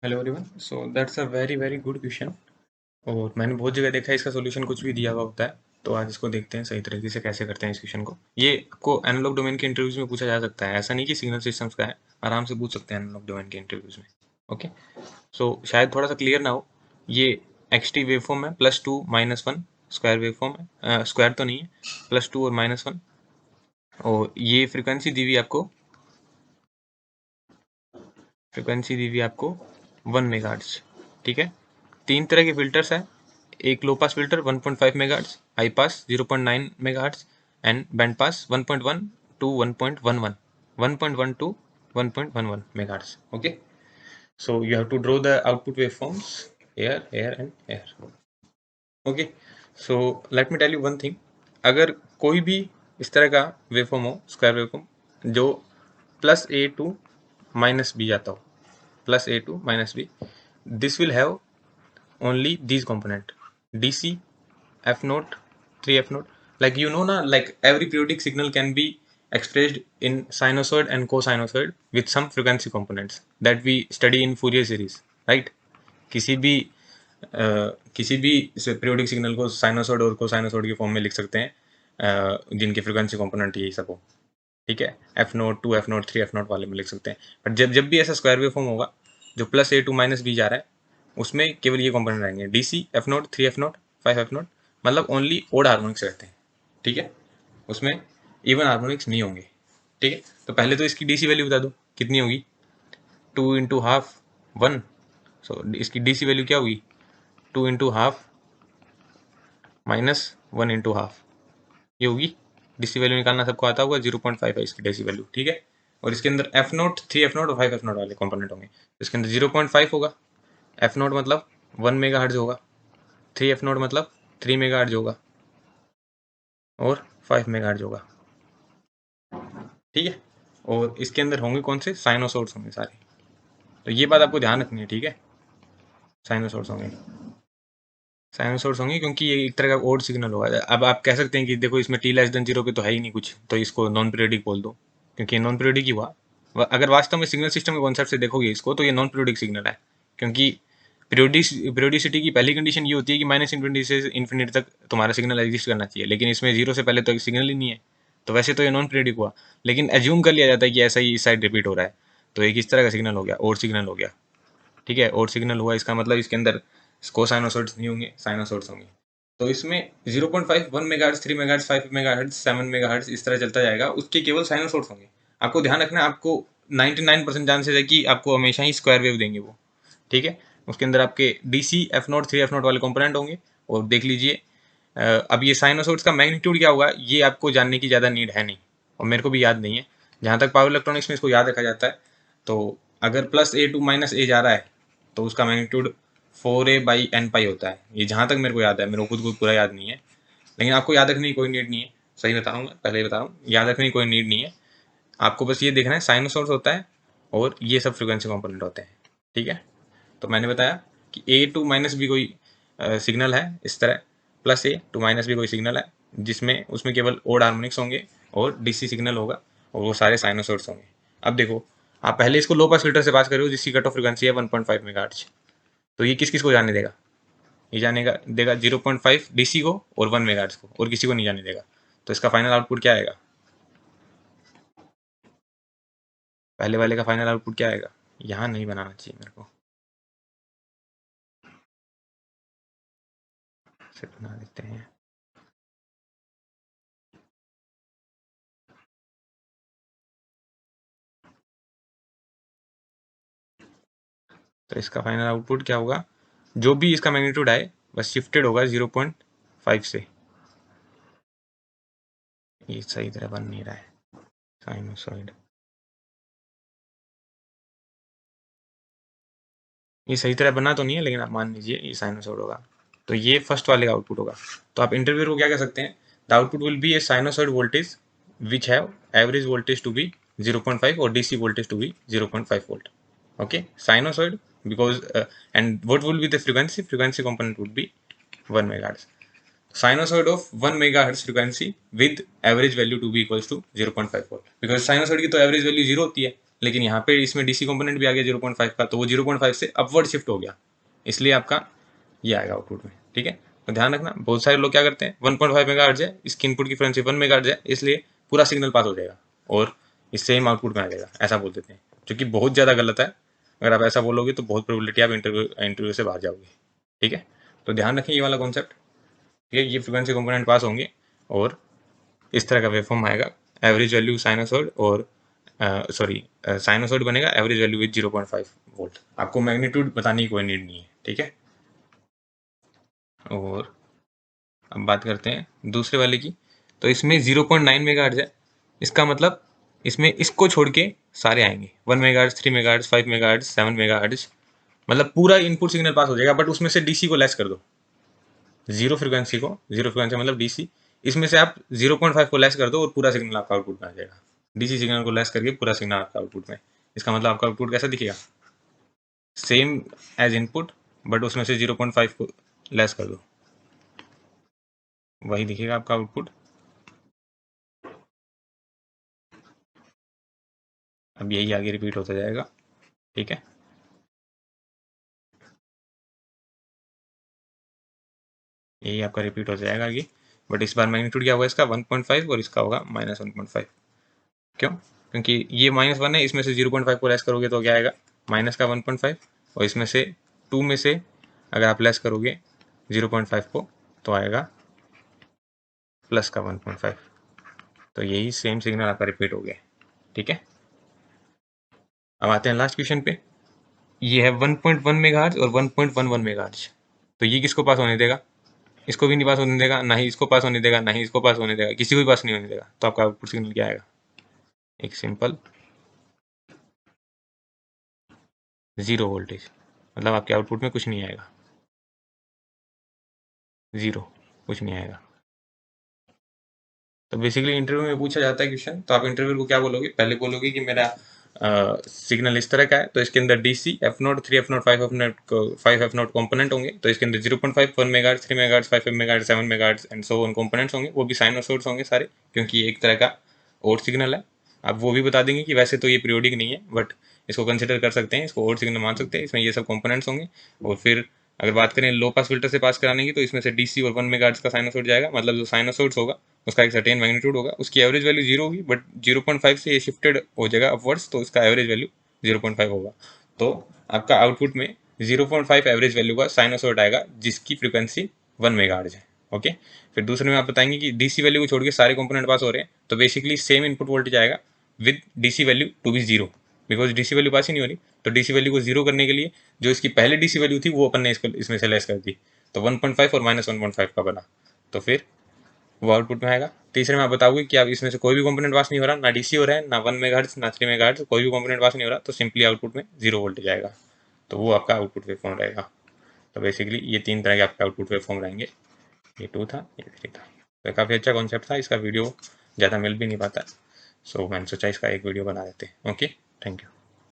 Hello everyone. So that's a very very good question. और मैंने बहुत जगह देखा है इसका सॉल्यूशन कुछ भी दिया हुआ होता है। तो आज इसको देखते हैं सही तरीके से कैसे करते हैं इस क्वेश्चन को। ये आपको एनालॉग डोमेन के इंटरव्यूज में पूछा जा सकता है, ऐसा नहीं कि सिग्नल सिस्टम्स का है। आराम से पूछ सकते हैं एनालॉग डोमेन के इंटरव्यूज में। ओके, सो शायद थोड़ा सा क्लियर ना हो। ये एक्स टी वेव फॉर्म है, +2 - 1 स्क्वायर वेव फॉर्म है। स्क्वायर तो नहीं है, +2 और -1। और ये फ्रिक्वेंसी दी हुई आपको 1 मेगाहर्ट्ज। ठीक है, तीन तरह के फिल्टर्स है। एक low pass filter 1.5 megahertz, high pass 0.9 megahertz and band pass 1.1 to 1.11, 1.1 to 1.11 megahertz. Okay, so you have to draw the output wave forms air air and air. Okay, so let me tell you one thing. अगर कोई भी इस तरह का wave form हो, square wave form, जो +a to -b जाता हो, +a to -b, this will have only these component: dc, f naught, 3f naught. Like you know na, like every periodic signal can be expressed in sinusoid and cosinusoid with some frequency components that we study in Fourier series, right? किसी भी किसी भी periodic signal को sinusoid और कोसाइनोसॉइड की form में लिख सकते हैं, जिनके फ्रीक्वेंसी कंपोनेंट यही सब हो। ठीक है, F0, 2f0, 3f0 वाले में लिख सकते हैं। बट जब जब भी ऐसा स्क्वायर वेव फॉर्म होगा जो +a to -b जा रहा है, उसमें केवल ये कंपोनेंट रहेंगे: DC, F0, 3f0, 5f0। मतलब ओनली ओड हार्मोनिक्स रहते हैं। ठीक है, उसमें इवन हार्मोनिक्स नहीं होंगे। ठीक है, तो पहले तो इसकी DC वैल्यू बता दो कितनी होगी। 2 × ½ 1। सो इसकी DC वैल्यू क्या होगी? 2 × ½ -1 × ½ ये होगी। डीसी वैल्यू निकालना सबको आता होगा, 0.5 है इसकी डीसी वैल्यू। ठीक है, और इसके अंदर F0, 3f0 और 5f0 वाले कंपोनेंट होंगे। इसके अंदर 0.5 होगा, F0 मतलब 1 मेगाहर्ट्ज होगा, 3f0 मतलब 3 मेगाहर्ट्ज होगा, और 5 मेगाहर्ट्ज होगा। ठीक है, और इसके अंदर होंगे कौन से? साइनोसॉइड्स होंगे सारे। तो ये बात आपको ध्यान रखनी है। ठीक है, साइनोसॉइड्स होंगे, साइनोसॉइड्स होंगे, क्योंकि ये एक तरह का ओड सिग्नल होगा। अब आप कह सकते हैं कि देखो इसमें t<0 पे तो है ही नहीं कुछ, तो इसको नॉन पीरियोडिक बोल दो, क्योंकि नॉन पीरियोडिक ही हुआ। अगर वास्तव में सिग्नल सिस्टम के कॉन्सेप्ट से देखोगे इसको, तो ये नॉन पीरियोडिक सिग्नल है। क्योंकि पीरियोडिसिटी की पहली कंडीशन ये होती है कि -∞ से इन्फिनिटी तक तुम्हारा सिग्नल एग्जिस्ट करना चाहिए, लेकिन इसमें 0 से पहले तो एक सिग्नल ही नहीं है। तो वैसे तो ये नॉन पीरियोडिक हुआ, लेकिन एज्यूम कर लिया जाता है कि ऐसा ही इस साइड रिपीट हो रहा है। तो एक इस तरह का सिग्नल हो गया, और सिग्नल हो गया। ठीक है, और सिग्नल हुआ, इसका मतलब इसके अंदर कोसाइनोसॉइड्स नहीं होंगे, साइनोसॉइड्स होंगे। तो इसमें 0.5, 1 मेगाहर्ट्ज, 3 मेगाहर्ट्ज, 5 मेगाहर्ट्ज, 7 मेगाहर्ट्ज इस तरह चलता जाएगा। उसके केवल साइनोसॉइड्स होंगे। आपको ध्यान रखना है, आपको 99% चांसेस है कि आपको हमेशा ही स्क्वायर वेव देंगे वो। ठीक है, उसके अंदर आपके DC, F0, 3f0 वाले कंपोनेंट होंगे। और देख लीजिए, अब ये साइनोसॉइड्स का मैग्नीट्यूड क्या होगा, ये आपको जानने की ज़्यादा नीड है नहीं, और मेरे को भी याद नहीं है। जहाँ तक पावर इलेक्ट्रॉनिक्स में इसको याद रखा जाता है, तो अगर +a to -a जा रहा है, तो उसका मैग्नीट्यूड 4a/n पाई होता है। ये जहाँ तक मेरे को याद है, मेरे को खुद को पूरा याद नहीं है, लेकिन आपको याद रखने की कोई नीड नहीं है। सही बता रहा हूँ मैं, पहले ही बता रहा हूँ, याद रखने की कोई नीड नहीं है। आपको बस ये देखना है साइनोसॉइड्स होता है, और ये सब फ्रीक्वेंसी कंपोनेंट होते हैं। ठीक है, तो मैंने बताया कि A to -B कोई सिग्नल है इस तरह, +a to -b कोई सिग्नल है, जिसमें उसमें केवल ओड हार्मोनिक्स होंगे और DC सिग्नल होगा, और वो सारे साइनोसॉइड्स होंगे। अब देखो, आप पहले इसको लो पास फिल्टर से पास कर रहे हो, जिसकी कट ऑफ फ्रीक्वेंसी है 1.5 मेगाहर्ट्ज। तो ये किस किस को जाने देगा? ये जानेगा देगा 0.5 DC को और 1 मेगाहर्ट्ज को, और किसी को नहीं जाने देगा। तो इसका फाइनल आउटपुट क्या आएगा? पहले वाले का फाइनल आउटपुट क्या आएगा? यहाँ नहीं बनाना चाहिए मेरे को, से बना देते हैं। तो इसका फाइनल आउटपुट क्या होगा? जो भी इसका मैग्नीट्यूड आए, बस शिफ्टेड होगा 0.5 से। ये सही तरह बन नहीं रहा है साइनोसॉइड, ये सही तरह बना तो नहीं है, लेकिन आप मान लीजिए ये साइनोसॉइड होगा। तो ये फर्स्ट वाले का आउटपुट होगा। तो आप इंटरव्यूअर को क्या कह सकते हैं? The output will be a sinusoid voltage which have average voltage to be 0.5 और DC voltage to be 0.5 volt. Okay, sinusoid, because and what will be the frequency? Frequency component would be 1 megahertz. Sinusoid of 1 megahertz frequency with average value to be equals to 0.5 volt, because sinusoid की तो average value 0 होती है, लेकिन यहाँ पे इसमें DC component भी आ गया 0.5 का, तो वो 0.5 से अपवर्ड शिफ्ट हो गया, इसलिए आपका ये आएगा आउटपुट में। ठीक है, तो ध्यान रखना, बहुत सारे लोग क्या करते हैं 1.5 मेगाहर्ट्ज है, इसकी इनपुट की फ्रीक्वेंसी 1 मेगाहर्ट्ज है, इसलिए पूरा सिग्नल पास हो जाएगा और इस सेम आउटपुट में आ जाएगा, ऐसा बोल देते हैं, जो कि बहुत ज़्यादा गलत है। अगर आप ऐसा बोलोगे तो बहुत प्रोबेबिलिटी आप इंटरव्यू से बाहर जाओगे। ठीक है, तो ध्यान रखें ये वाला कॉन्सेप्ट। ठीक है, ये फ्रीक्वेंसी कंपोनेंट पास होंगे और इस तरह का वेवफॉर्म आएगा, एवरेज वैल्यू साइनोसॉइड और सॉरी साइनोसॉइड बनेगा, एवरेज वैल्यू विद 0.5 वोल्ट। आपको मैग्नीट्यूड बताने की कोई नीड नहीं है। ठीक है, और अब बात करते हैं दूसरे वाले की। तो इसमें 0.9 मेगाहर्ट्ज है, इसका मतलब इसमें इसको छोड़ के सारे आएंगे, 1 मेगाहर्ट्ज, 3 मेगाहर्ट्ज, 5 मेगाहर्ट्ज, 7 मेगाहर्ट्ज, मतलब पूरा इनपुट सिग्नल पास हो जाएगा, बट उसमें से डीसी को लेस कर दो, जीरो फ्रीक्वेंसी मतलब डीसी, इसमें से आप 0.5 को लेस कर दो और पूरा सिग्नल आपका आउटपुट में आ जाएगा। डीसी सिग्नल को लेस करके पूरा सिग्नल आपका आउटपुट में, इसका मतलब आपका आउटपुट कैसा दिखेगा, सेम एज इनपुट, बट उसमें से 0.5 को लेस कर दो, वही दिखेगा आपका आउटपुट। अब यही आगे रिपीट होता जाएगा। ठीक है, यही आपका रिपीट हो जाएगा आगे, बट इस बार मैग्नीट्यूड क्या होगा इसका 1.5 और इसका होगा -1.5। क्यों, क्योंकि ये -1 है, इसमें से 0.5 को लेस करोगे तो क्या आएगा, माइनस का 1.5, और इसमें से 2 में से अगर आप लेस करोगे 0.5 को तो आएगा प्लस का 1.5, तो यही सेम सिग्नल आपका रिपीट हो गया। ठीक है, अब आते हैं लास्ट क्वेश्चन पे। ये है 1.1 मेगाहर्ट्ज और 1.11 मेगाहर्ट्ज, तो ये किसको पास होने देगा, इसको भी नहीं पास होने देगा, ना ही इसको पास होने देगा, ना ही इसको पास होने देगा, किसी को भी पास नहीं होने देगा, तो आपका आउटपुट सिग्नल क्या आएगा, एक सिंपल 0 वोल्टेज, मतलब आपके आउटपुट में कुछ नहीं आएगा, 0, कुछ नहीं आएगा। तो बेसिकली इंटरव्यू में पूछा जाता है क्वेश्चन, तो आप इंटरव्यू को क्या बोलोगे, पहले बोलोगे कि मेरा सिग्नल इस तरह का है, तो इसके अंदर DC F0, 3F0, 5F0 component होंगे, तो इसके अंदर 0.5, 1 megahertz, 3 megahertz, 5 megahertz, 7 megahertz and so on components होंगे, वो भी साइनोसॉइड्स होंगे सारे, क्योंकि ये एक तरह का और सिग्नल है। आप वो भी बता देंगे कि वैसे तो ये पीरियोडिक नहीं है, बट इसको कंसिडर कर सकते हैं, इसको और सिग्नल मान सकते हैं, इसमें ये सब कंपोनेंट्स होंगे। और फिर अगर बात करें लो पास फिल्टर से पास कराने की, तो इसमें से डीसी और 1 मेगाहर्ट्ज का साइनोसॉइड जाएगा, मतलब जो साइनोसॉइड्स होगा उसका एक सर्टेन मैग्नीट्यूड होगा, उसकी एवरेज वैल्यू 0 होगी, बट 0.5 से ये शिफ्टेड हो जाएगा अपवर्ड्स, तो इसका एवरेज वैल्यू 0.5 होगा। तो आपका आउटपुट में 0.5 एवरेज वैल्यू का साइनोसॉइड आएगा, जिसकी फ्रीक्वेंसी 1 मेगाहर्ट्ज है। ओके, फिर दूसरे में आप बताएंगे कि डीसी वैल्यू को छोड़ के सारे कंपोनेंट पास हो रहे हैं, तो बेसिकली सेम इनपुट वोल्टेज आएगा with DC value to be 0, because DC value pass ही नहीं हो रही, तो डीसी वैल्यू को 0 करने के लिए जो इसकी पहले डीसी वैल्यू थी वो अपन ने इसको इसमें से लेस कर दी, तो 1.5 और -1.5 का बना, तो फिर वो आउटपुट में आएगा। तीसरे में आप बताओगे कि आप इसमें से कोई भी कंपोनेंट पास नहीं हो रहा, ना डीसी हो रहा है, ना 1 मेगाहर्ट्ज, ना 3 मेगाहर्ट्ज, कोई भी कंपोनेंट पास नहीं हो रहा, तो सिंपली आउटपुट में 0 वोल्टेज आएगा, तो वो आपका आउटपुट वेवफॉर्म रहेगा। तो बेसिकली ये 3 तरह के आपके आउटपुट वेवफॉर्म रहेंगे, ये 2 था, ये 3 था। तो काफ़ी अच्छा कॉन्सेप्ट था, इसका वीडियो ज़्यादा मिल भी नहीं पाता, सो मैंने सोचा इसका एक वीडियो बना देते हैं। Okay, thank you.